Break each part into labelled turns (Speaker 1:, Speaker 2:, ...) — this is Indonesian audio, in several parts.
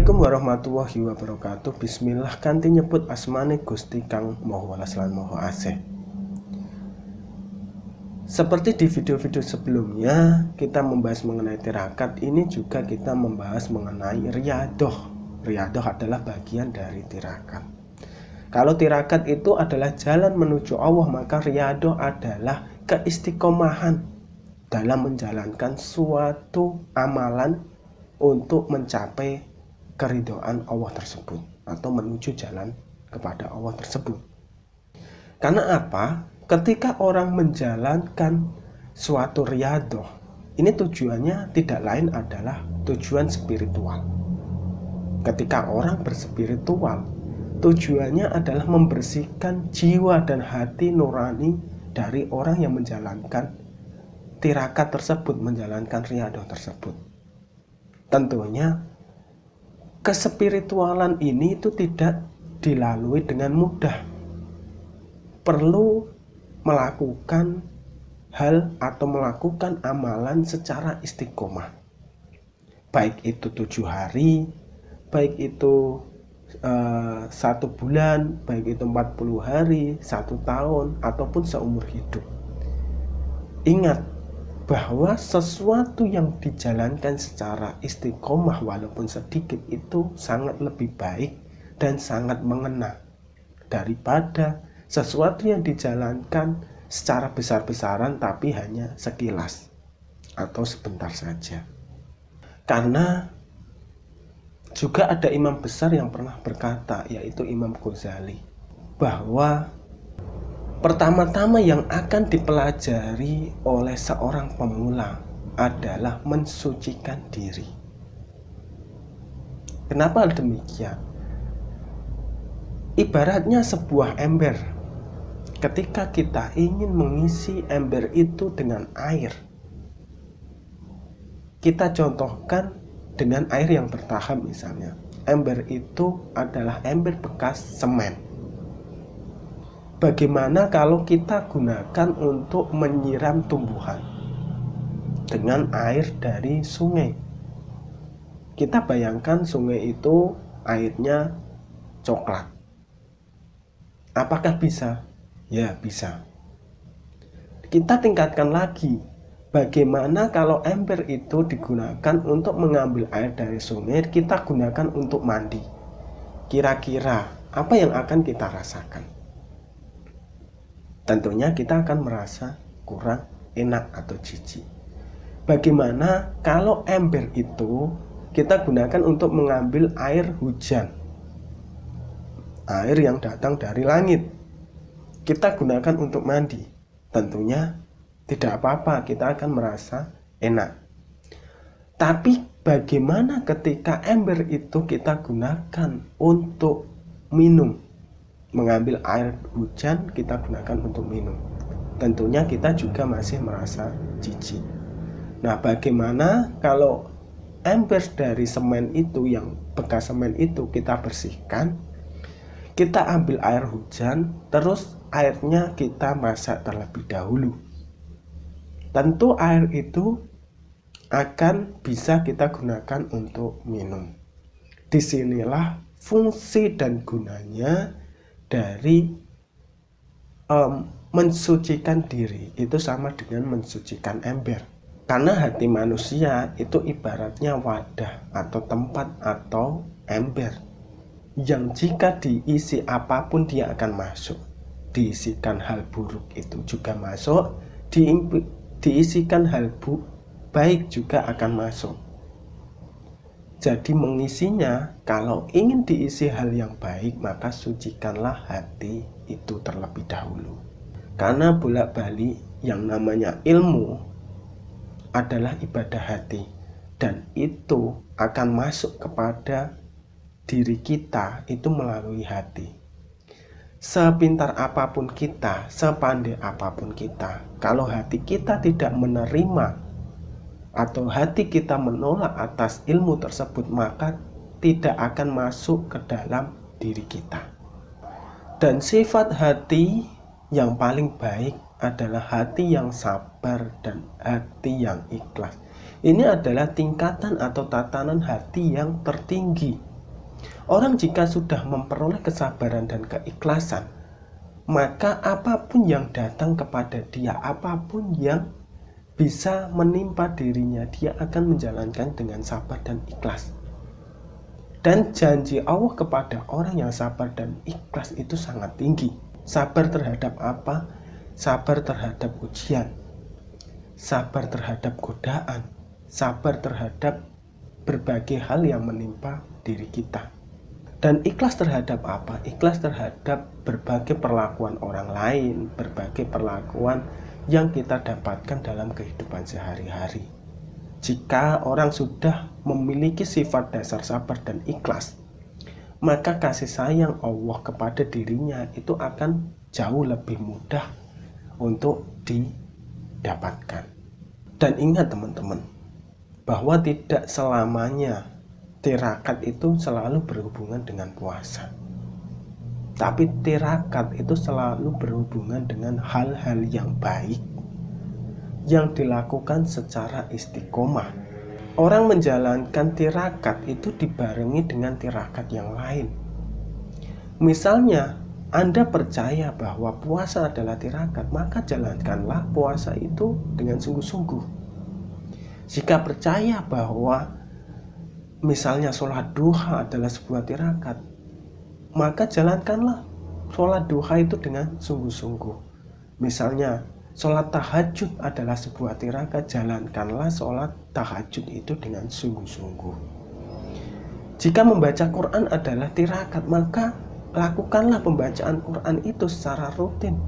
Speaker 1: Assalamualaikum warahmatullahi wabarakatuh. Bismillah kanthi nyebut asmane Gusti Kang Maha Welas lan Maha Asih. Seperti di video-video sebelumnya kita membahas mengenai tirakat, ini juga kita membahas mengenai riyadhah. Riyadhah adalah bagian dari tirakat. Kalau tirakat itu adalah jalan menuju Allah, maka riyadhah adalah keistiqomahan dalam menjalankan suatu amalan untuk mencapai keridhaan Allah tersebut atau menuju jalan kepada Allah tersebut. Karena apa? Ketika orang menjalankan suatu riyadhah, ini tujuannya tidak lain adalah tujuan spiritual. Ketika orang berspiritual, tujuannya adalah membersihkan jiwa dan hati nurani dari orang yang menjalankan tirakat tersebut, menjalankan riyadhah tersebut. Tentunya kespiritualan ini itu tidak dilalui dengan mudah. Perlu melakukan hal atau melakukan amalan secara istiqomah. Baik itu 7 hari, baik itu 1 bulan, baik itu 40 hari, 1 tahun, ataupun seumur hidup. Ingat bahwa sesuatu yang dijalankan secara istiqomah walaupun sedikit itu sangat lebih baik dan sangat mengena daripada sesuatu yang dijalankan secara besar-besaran tapi hanya sekilas atau sebentar saja. Karena juga ada imam besar yang pernah berkata, yaitu Imam Ghazali, bahwa pertama-tama yang akan dipelajari oleh seorang pemula adalah mensucikan diri. Kenapa demikian? Ibaratnya sebuah ember. Ketika kita ingin mengisi ember itu dengan air, kita contohkan dengan air yang bertahap misalnya. Ember itu adalah ember bekas semen. Bagaimana kalau kita gunakan untuk menyiram tumbuhan dengan air dari sungai? Kita bayangkan sungai itu airnya coklat. Apakah bisa? Ya, bisa. Kita tingkatkan lagi. Bagaimana kalau ember itu digunakan untuk mengambil air dari sungai, kita gunakan untuk mandi? Kira-kira apa yang akan kita rasakan? Tentunya kita akan merasa kurang enak atau jijik. Bagaimana kalau ember itu kita gunakan untuk mengambil air hujan, air yang datang dari langit, kita gunakan untuk mandi? Tentunya tidak apa-apa, kita akan merasa enak. Tapi bagaimana ketika ember itu kita gunakan untuk minum? Mengambil air hujan kita gunakan untuk minum, tentunya kita juga masih merasa jijik. Nah, bagaimana kalau ember dari semen itu, yang bekas semen itu kita bersihkan, kita ambil air hujan, terus airnya kita masak terlebih dahulu? Tentu air itu akan bisa kita gunakan untuk minum. Disinilah fungsi dan gunanya dari mensucikan diri. Itu sama dengan mensucikan ember. Karena hati manusia itu ibaratnya wadah atau tempat atau ember yang jika diisi apapun dia akan masuk. Diisikan hal buruk itu juga masuk, diisikan hal baik juga akan masuk. Jadi mengisinya, kalau ingin diisi hal yang baik, maka sucikanlah hati itu terlebih dahulu. Karena bolak-balik yang namanya ilmu adalah ibadah hati, dan itu akan masuk kepada diri kita itu melalui hati. Sepintar apapun kita, sepandai apapun kita, kalau hati kita tidak menerima atau hati kita menolak atas ilmu tersebut, maka tidak akan masuk ke dalam diri kita. Dan sifat hati yang paling baik adalah hati yang sabar dan hati yang ikhlas. Ini adalah tingkatan atau tatanan hati yang tertinggi Orang jika sudah memperoleh kesabaran dan keikhlasan, maka apapun yang datang kepada dia, apapun yang bisa menimpa dirinya, dia akan menjalankan dengan sabar dan ikhlas. Dan janji Allah kepada orang yang sabar dan ikhlas itu sangat tinggi. Sabar terhadap apa? Sabar terhadap ujian, sabar terhadap godaan, sabar terhadap berbagai hal yang menimpa diri kita. Dan ikhlas terhadap apa? Ikhlas terhadap berbagai perlakuan orang lain, berbagai perlakuan yang kita dapatkan dalam kehidupan sehari-hari. Jika orang sudah memiliki sifat dasar sabar dan ikhlas, maka kasih sayang Allah kepada dirinya itu akan jauh lebih mudah untuk didapatkan. Dan ingat teman-teman, bahwa tidak selamanya tirakat itu selalu berhubungan dengan puasa. Tapi tirakat itu selalu berhubungan dengan hal-hal yang baik yang dilakukan secara istiqomah. Orang menjalankan tirakat itu dibarengi dengan tirakat yang lain. Misalnya, Anda percaya bahwa puasa adalah tirakat, maka jalankanlah puasa itu dengan sungguh-sungguh. Jika percaya bahwa misalnya sholat duha adalah sebuah tirakat, maka jalankanlah sholat duha itu dengan sungguh-sungguh. Misalnya sholat tahajud adalah sebuah tirakat, jalankanlah sholat tahajud itu dengan sungguh-sungguh. Jika membaca Quran adalah tirakat, maka lakukanlah pembacaan Quran itu secara rutin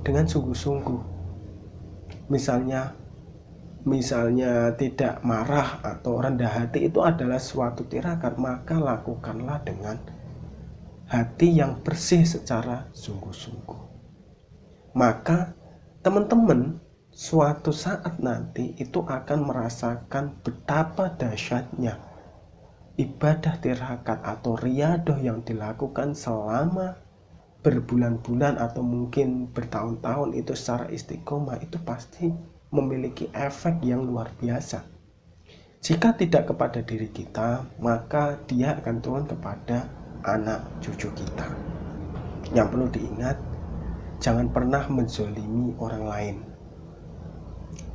Speaker 1: dengan sungguh-sungguh. Misalnya tidak marah atau rendah hati itu adalah suatu tirakat, maka lakukanlah dengan hati yang bersih secara sungguh-sungguh. Maka teman-teman suatu saat nanti itu akan merasakan betapa dahsyatnya ibadah tirakat atau riyadah yang dilakukan selama berbulan-bulan atau mungkin bertahun-tahun itu secara istiqomah, itu pasti memiliki efek yang luar biasa. Jika tidak kepada diri kita, maka dia akan turun kepada anak cucu kita. Yang perlu diingat, jangan pernah menzolimi orang lain.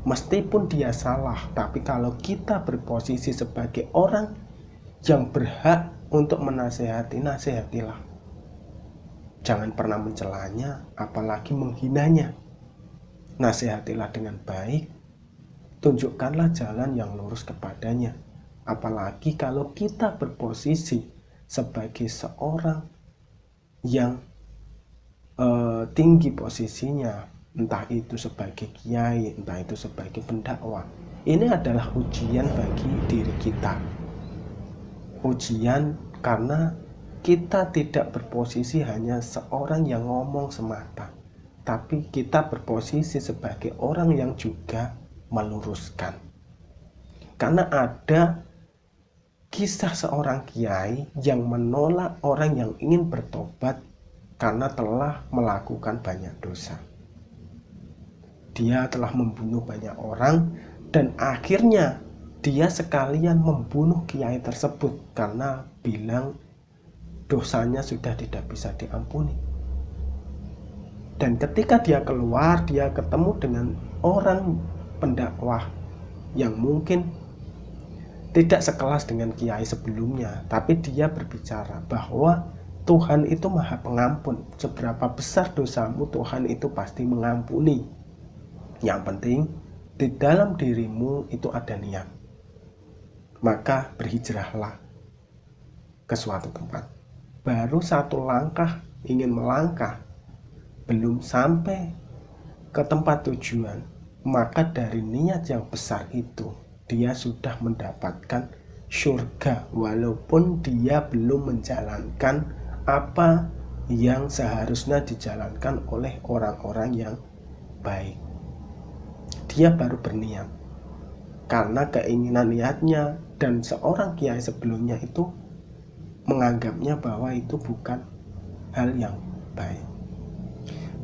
Speaker 1: Meskipun dia salah, tapi kalau kita berposisi sebagai orang yang berhak untuk menasehati, nasihatilah. Jangan pernah mencelanya, apalagi menghinanya. Nasihatilah dengan baik, tunjukkanlah jalan yang lurus kepadanya. Apalagi kalau kita berposisi sebagai seorang yang tinggi posisinya, entah itu sebagai kiai, entah itu sebagai pendakwah. Ini adalah ujian bagi diri kita. Ujian karena kita tidak berposisi hanya seorang yang ngomong semata, tapi kita berposisi sebagai orang yang juga meluruskan. Karena ada kisah seorang kiai yang menolak orang yang ingin bertobat karena telah melakukan banyak dosa. Dia telah membunuh banyak orang dan akhirnya dia sekalian membunuh kiai tersebut karena bilang dosanya sudah tidak bisa diampuni. Dan ketika dia keluar, dia ketemu dengan orang pendakwah yang mungkin tidak sekelas dengan kiai sebelumnya, tapi dia berbicara bahwa Tuhan itu Maha Pengampun. Seberapa besar dosamu, Tuhan itu pasti mengampuni. Yang penting di dalam dirimu itu ada niat. Maka berhijrahlah ke suatu tempat. Baru satu langkah ingin melangkah, belum sampai ke tempat tujuan, maka dari niat yang besar itu dia sudah mendapatkan surga, walaupun dia belum menjalankan apa yang seharusnya dijalankan oleh orang-orang yang baik. Dia baru berniat karena keinginan niatnya, dan seorang kiai sebelumnya itu menganggapnya bahwa itu bukan hal yang baik.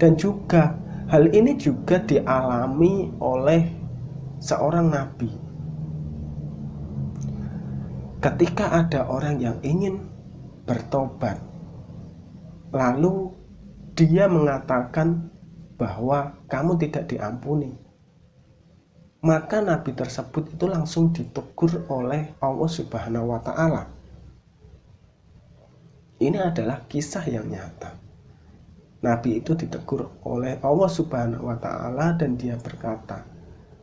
Speaker 1: Dan juga hal ini juga dialami oleh seorang nabi. Ketika ada orang yang ingin bertobat, lalu dia mengatakan bahwa kamu tidak diampuni, maka nabi tersebut itu langsung ditegur oleh Allah Subhanahu wa Ta'ala. Ini adalah kisah yang nyata. Nabi itu ditegur oleh Allah Subhanahu wa Ta'ala dan dia berkata,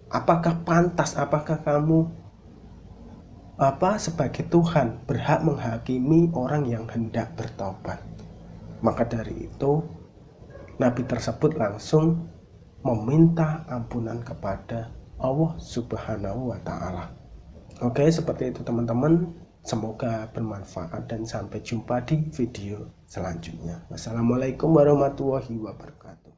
Speaker 1: apakah pantas, apakah kamu sebagai Tuhan berhak menghakimi orang yang hendak bertobat? Maka dari itu nabi tersebut langsung meminta ampunan kepada Allah Subhanahu wa Ta'ala. Oke, seperti itu teman-teman. Semoga bermanfaat dan sampai jumpa di video selanjutnya. Wassalamualaikum warahmatullahi wabarakatuh.